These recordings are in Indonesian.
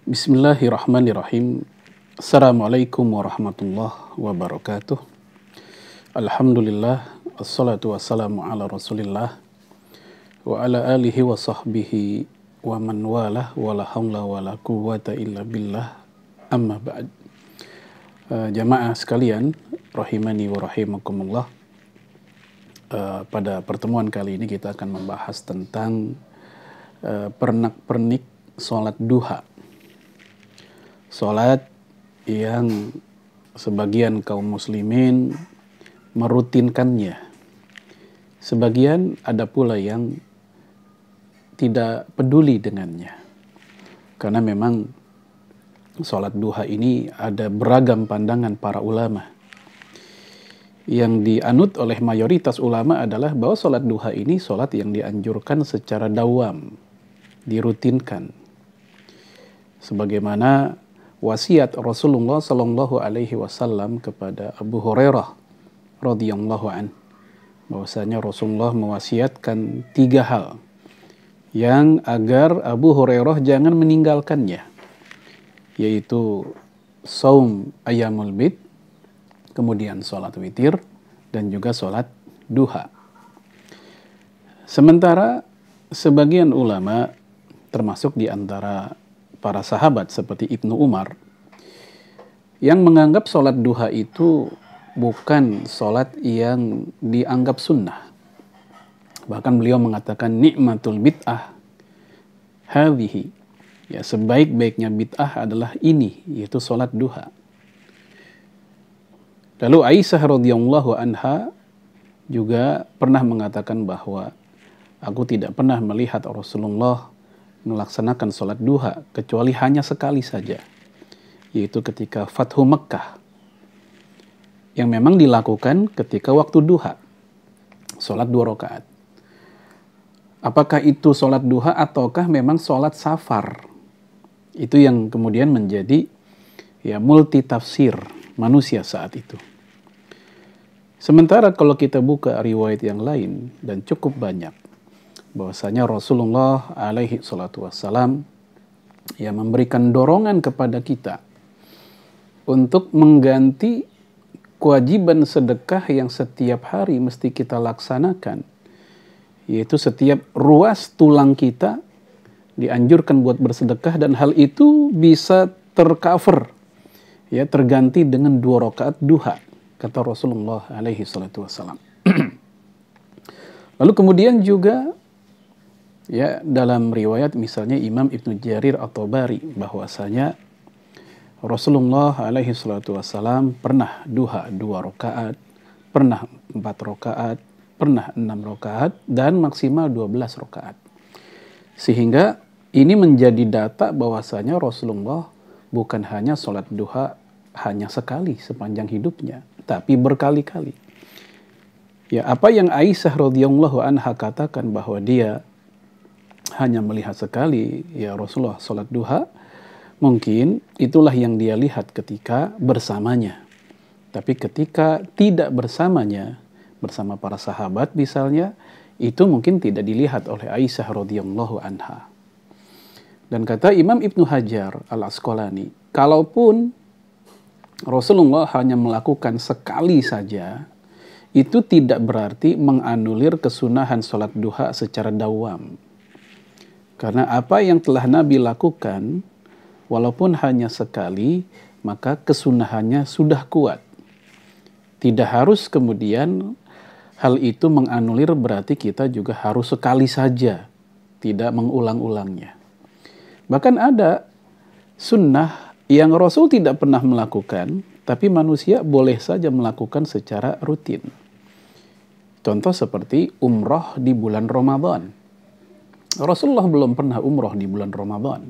Bismillahirrahmanirrahim. Assalamualaikum warahmatullahi wabarakatuh. Alhamdulillah, assalatu wassalamu ala rasulillah wa ala alihi wa sahbihi wa man walah wa la hawla wa la quwwata illa billah, amma ba'd. Jamaah sekalian, rahimani wa rahimakumullah. Pada pertemuan kali ini kita akan membahas tentang pernak-pernik sholat duha. Sholat yang sebagian kaum muslimin merutinkannya. Sebagian ada pula yang tidak peduli dengannya. Karena memang sholat duha ini ada beragam pandangan para ulama. Yang dianut oleh mayoritas ulama adalah bahwa sholat duha ini sholat yang dianjurkan secara dawam, dirutinkan. Sebagaimana wasiat Rasulullah Sallallahu Alaihi Wasallam kepada Abu Hurairah radhiyallahu an, bahwasanya Rasulullah mewasiatkan 3 hal yang agar Abu Hurairah jangan meninggalkannya, yaitu saum ayyamul bid, kemudian sholat witir, dan juga sholat duha. Sementara sebagian ulama, termasuk di antara para sahabat seperti Ibnu Umar, yang menganggap sholat duha itu bukan sholat yang dianggap sunnah. Bahkan beliau mengatakan nikmatul bid'ah hadhihi, ya, sebaik-baiknya bid'ah adalah ini, yaitu sholat duha. Lalu Aisyah radhiyallahu anha juga pernah mengatakan bahwa aku tidak pernah melihat Rasulullah melaksanakan sholat duha kecuali hanya sekali saja, yaitu ketika Fathu Mekkah, yang memang dilakukan ketika waktu duha, sholat 2 rakaat. Apakah itu sholat duha ataukah memang sholat safar? Itu yang kemudian menjadi multi tafsir manusia saat itu. Sementara kalau kita buka riwayat yang lain, dan cukup banyak, bahwasanya Rasulullah alaihi salatu wassalam memberikan dorongan kepada kita untuk mengganti kewajiban sedekah yang setiap hari mesti kita laksanakan, yaitu setiap ruas tulang kita dianjurkan buat bersedekah, dan hal itu bisa tercover, terganti dengan 2 rakaat duha, kata Rasulullah alaihi salatu wassalam. Lalu kemudian juga dalam riwayat misalnya Imam Ibnu Jarir At-Tabari, bahwasanya Rasulullah alaihi salatu wassalam pernah duha 2 rakaat, pernah 4 rakaat, pernah 6 rakaat, dan maksimal 12 rakaat. Sehingga ini menjadi data bahwasanya Rasulullah bukan hanya sholat duha hanya sekali sepanjang hidupnya, tapi berkali-kali. Apa yang Aisyah radhiyallahu anha katakan bahwa dia hanya melihat sekali Rasulullah sholat duha, mungkin itulah yang dia lihat ketika bersamanya. Tapi ketika tidak bersamanya, bersama para sahabat misalnya, itu mungkin tidak dilihat oleh Aisyah radhiyallahu anha. Dan kata Imam Ibnu Hajar Al-Asqalani, kalaupun Rasulullah hanya melakukan sekali saja, itu tidak berarti menganulir kesunahan sholat duha secara dawam. Karena apa yang telah Nabi lakukan, walaupun hanya sekali, maka kesunahannya sudah kuat. Tidak harus kemudian hal itu menganulir berarti kita juga harus sekali saja, tidak mengulang-ulangnya. Bahkan ada sunnah yang Rasul tidak pernah melakukan, tapi manusia boleh saja melakukan secara rutin. Contoh seperti umroh di bulan Ramadan. Rasulullah belum pernah umroh di bulan Ramadan.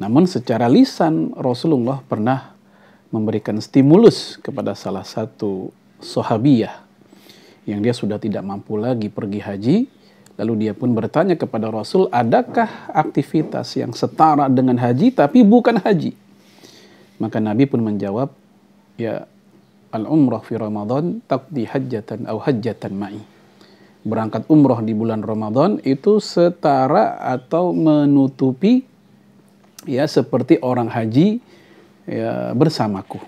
Namun secara lisan Rasulullah pernah memberikan stimulus kepada salah satu sahabiyah yang dia sudah tidak mampu lagi pergi haji. Lalu dia pun bertanya kepada Rasul, adakah aktivitas yang setara dengan haji tapi bukan haji? Maka Nabi pun menjawab, al-umrah fi Ramadan taqdi hajjatan aw hajjatan ma'i. Berangkat umroh di bulan Ramadan itu setara atau menutupi ya seperti orang haji ya bersamaku.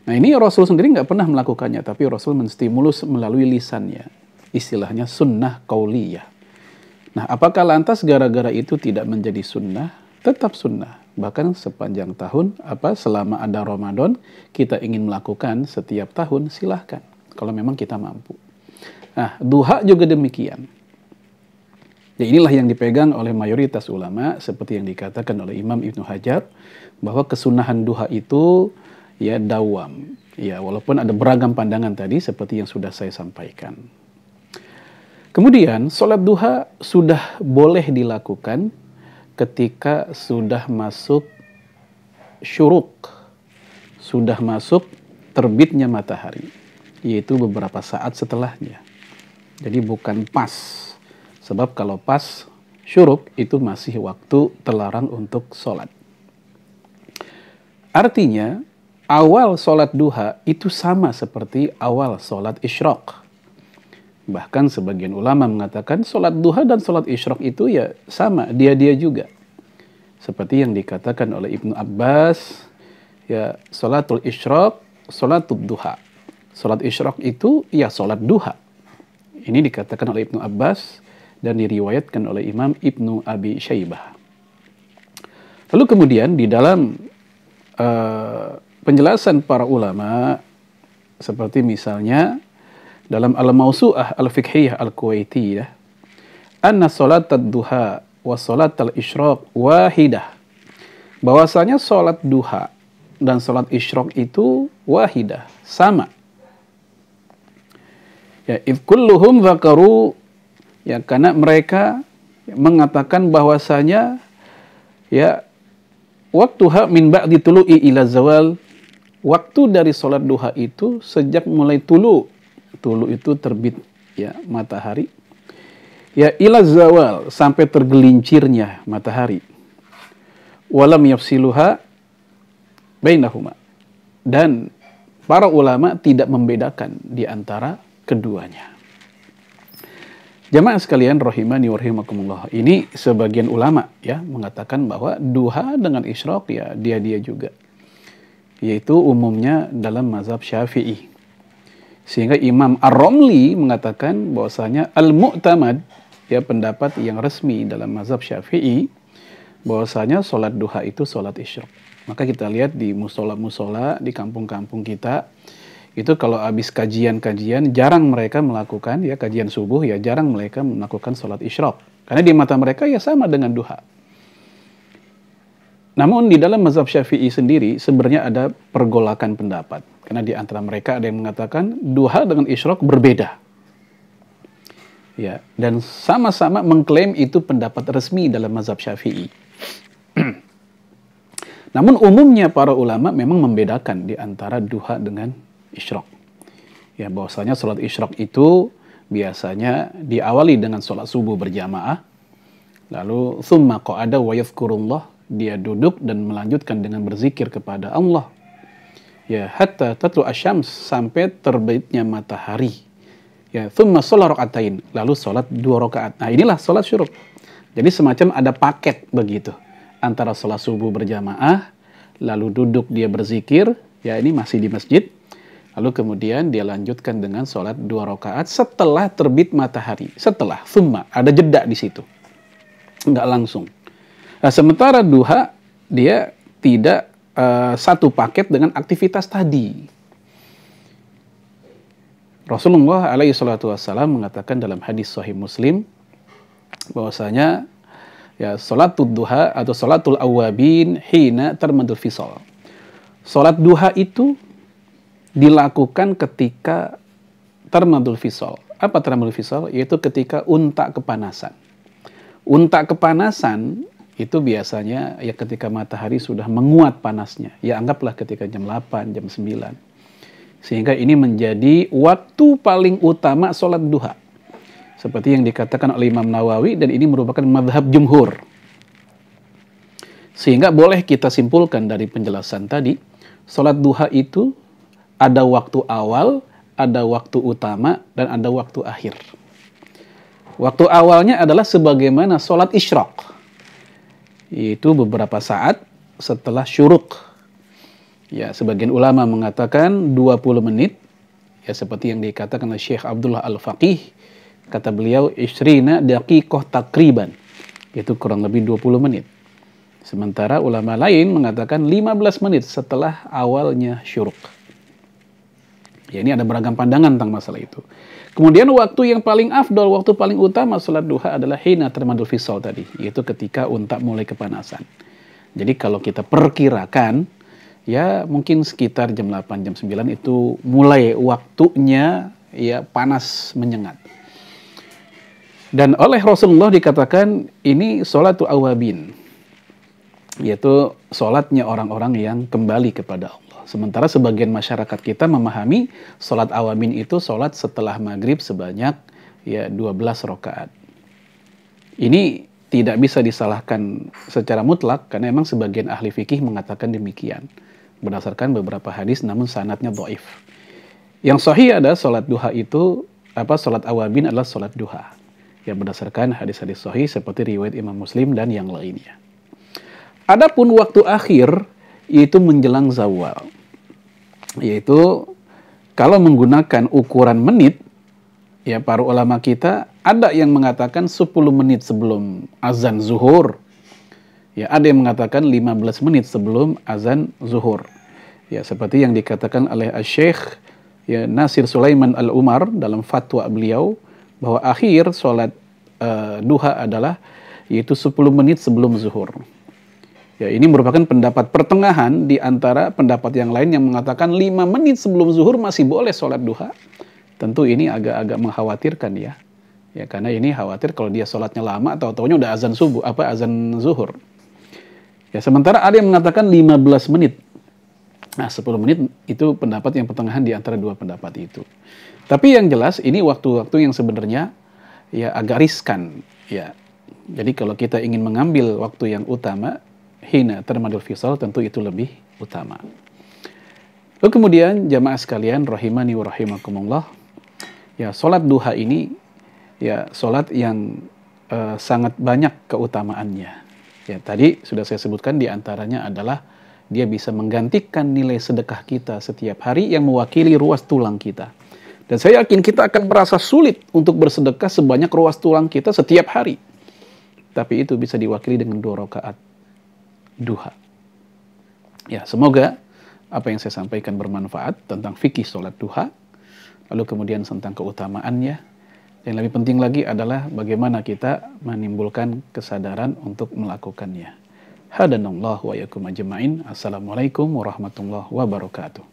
Nah ini Rasul sendiri nggak pernah melakukannya, tapi Rasul menstimulus melalui lisannya. Istilahnya sunnah qauliyah. Nah apakah lantas gara-gara itu tidak menjadi sunnah? Tetap sunnah. Bahkan sepanjang tahun, selama ada Ramadan, kita ingin melakukan setiap tahun, silahkan. Kalau memang kita mampu. Nah, duha juga demikian. Ya inilah yang dipegang oleh mayoritas ulama, seperti yang dikatakan oleh Imam Ibnu Hajar, bahwa kesunahan duha itu ya dawam. Ya, walaupun ada beragam pandangan tadi, seperti yang sudah saya sampaikan. Kemudian, sholat duha sudah boleh dilakukan ketika sudah masuk syuruk, sudah masuk terbitnya matahari, yaitu beberapa saat setelahnya. Jadi bukan pas, sebab kalau pas syuruk itu masih waktu terlarang untuk sholat. Artinya, awal sholat duha itu sama seperti awal sholat isyraq. Bahkan sebagian ulama mengatakan sholat duha dan sholat isyraq itu ya sama, dia juga. Seperti yang dikatakan oleh Ibnu Abbas, ya sholatul isyraq, sholatul duha. Sholat isyraq itu ya sholat duha. Ini dikatakan oleh Ibnu Abbas dan diriwayatkan oleh Imam Ibnu Abi Syaibah. Lalu kemudian di dalam penjelasan para ulama, seperti misalnya dalam Al-Mawsu'ah Al-Fiqhiyah Al-Kuwaitiyah, anna sholat ad-duha wa sholat al-isyraq wahidah. Bahwasanya sholat duha dan sholat isyraq itu wahidah, sama. Ya, idh kulluhum dzakaru, ya karena mereka mengatakan bahwasanya ya waktuha min ba'di tulu'i ila zawal, waktu dari sholat duha itu sejak mulai tulu itu terbit ya matahari, ya ila zawal sampai tergelincirnya matahari, walam yafsiluha bainahuma, dan para ulama tidak membedakan di antara keduanya. Jamaah sekalian rahimani wa rahimakumullah, ini sebagian ulama ya mengatakan bahwa duha dengan isyraq ya dia juga, yaitu umumnya dalam mazhab Syafi'i. Sehingga Imam Ar-Romli mengatakan bahwasanya al-mu'tamad, ya pendapat yang resmi dalam mazhab Syafi'i, bahwasanya sholat duha itu sholat isyraq. Maka kita lihat di musola-musola di kampung-kampung kita, itu kalau habis kajian-kajian jarang mereka melakukan ya kajian subuh, ya jarang mereka melakukan sholat isyraq. Karena di mata mereka ya sama dengan duha. Namun di dalam mazhab Syafi'i sendiri sebenarnya ada pergolakan pendapat. Karena di antara mereka ada yang mengatakan duha dengan isyraq berbeda. Ya, dan sama-sama mengklaim itu pendapat resmi dalam mazhab Syafi'i. Namun umumnya para ulama memang membedakan di antara duha dengan isyraq. Ya, bahwasanya salat isyraq itu biasanya diawali dengan salat subuh berjamaah. Lalu tsumma qa'ada wa yadhkurullah, dia duduk dan melanjutkan dengan berzikir kepada Allah. Ya, hatta tatlu asyams, sampai terbitnya matahari. Ya, tsumma shalla raka'atain, lalu salat 2 rakaat. Nah, inilah salat syuruk. Jadi semacam ada paket begitu. Antara salat subuh berjamaah, lalu duduk dia berzikir, ya ini masih di masjid. Lalu kemudian dia lanjutkan dengan salat 2 rakaat setelah terbit matahari. Setelah, tsumma, ada jeda di situ. Enggak langsung. Nah, sementara duha dia tidak satu paket dengan aktivitas tadi. Rasulullah alaihi salatu wassalam mengatakan dalam hadis sahih Muslim bahwasanya ya salatul duha atau salatul awabin hina tarmadul fisal. Salat duha itu dilakukan ketika tarmadul fisal. Apa tarmadul fisal? Yaitu ketika unta kepanasan. Unta kepanasan itu biasanya ya ketika matahari sudah menguat panasnya. Ya anggaplah ketika jam 8, jam 9. Sehingga ini menjadi waktu paling utama sholat duha. Seperti yang dikatakan oleh Imam Nawawi, dan ini merupakan madhab jumhur. Sehingga boleh kita simpulkan dari penjelasan tadi, sholat duha itu ada waktu awal, ada waktu utama, dan ada waktu akhir. Waktu awalnya adalah sebagaimana sholat isyraq, yaitu beberapa saat setelah syuruk. Ya, sebagian ulama mengatakan 20 menit, ya seperti yang dikatakan oleh Syekh Abdullah Al-Faqih, kata beliau isyrina daqiqah takriban, yaitu kurang lebih 20 menit. Sementara ulama lain mengatakan 15 menit setelah awalnya syuruk. Ya, ini ada beragam pandangan tentang masalah itu. Kemudian waktu yang paling afdol, waktu paling utama salat duha adalah hina termadul fisal tadi, yaitu ketika unta mulai kepanasan. Jadi kalau kita perkirakan, ya mungkin sekitar jam 8, jam 9 itu mulai waktunya ya panas menyengat. Dan oleh Rasulullah dikatakan ini sholatu awabin, yaitu sholatnya orang-orang yang kembali kepada Allah. Sementara sebagian masyarakat kita memahami sholat awabin itu sholat setelah maghrib sebanyak ya 12 rakaat. Ini tidak bisa disalahkan secara mutlak karena memang sebagian ahli fikih mengatakan demikian berdasarkan beberapa hadis, namun sanadnya dhaif. Yang sahih ada sholat duha itu sholat awabin adalah sholat duha yang berdasarkan hadis-hadis sahih seperti riwayat Imam Muslim dan yang lainnya. Adapun waktu akhir yaitu menjelang zawal, yaitu kalau menggunakan ukuran menit, ya para ulama kita ada yang mengatakan 10 menit sebelum azan zuhur, ya ada yang mengatakan 15 menit sebelum azan zuhur, ya seperti yang dikatakan oleh Syekh ya Nasir Sulaiman Al-Umar dalam fatwa beliau bahwa akhir sholat duha adalah yaitu 10 menit sebelum zuhur. Ya, ini merupakan pendapat pertengahan di antara pendapat yang lain yang mengatakan 5 menit sebelum zuhur masih boleh sholat duha. Tentu ini agak-agak mengkhawatirkan ya. Ya, karena ini khawatir kalau dia sholatnya lama atau taunya udah azan subuh, azan zuhur. Ya, sementara ada yang mengatakan 15 menit. Nah, 10 menit itu pendapat yang pertengahan di antara dua pendapat itu. Tapi yang jelas ini waktu-waktu yang sebenarnya ya agak riskan ya. Jadi kalau kita ingin mengambil waktu yang utama hina termadul fisal, tentu itu lebih utama. Lalu kemudian jamaah sekalian rahimani wa rahimakumullah, ya salat duha ini ya salat yang sangat banyak keutamaannya. Ya tadi sudah saya sebutkan di antaranya adalah dia bisa menggantikan nilai sedekah kita setiap hari yang mewakili ruas tulang kita. Dan saya yakin kita akan merasa sulit untuk bersedekah sebanyak ruas tulang kita setiap hari. Tapi itu bisa diwakili dengan 2 rakaat duha. Ya, semoga apa yang saya sampaikan bermanfaat tentang fikih sholat duha, lalu kemudian tentang keutamaannya. Yang lebih penting lagi adalah bagaimana kita menimbulkan kesadaran untuk melakukannya. Hadanallahu wa yakum ajma'in. Assalamualaikum warahmatullahi wabarakatuh.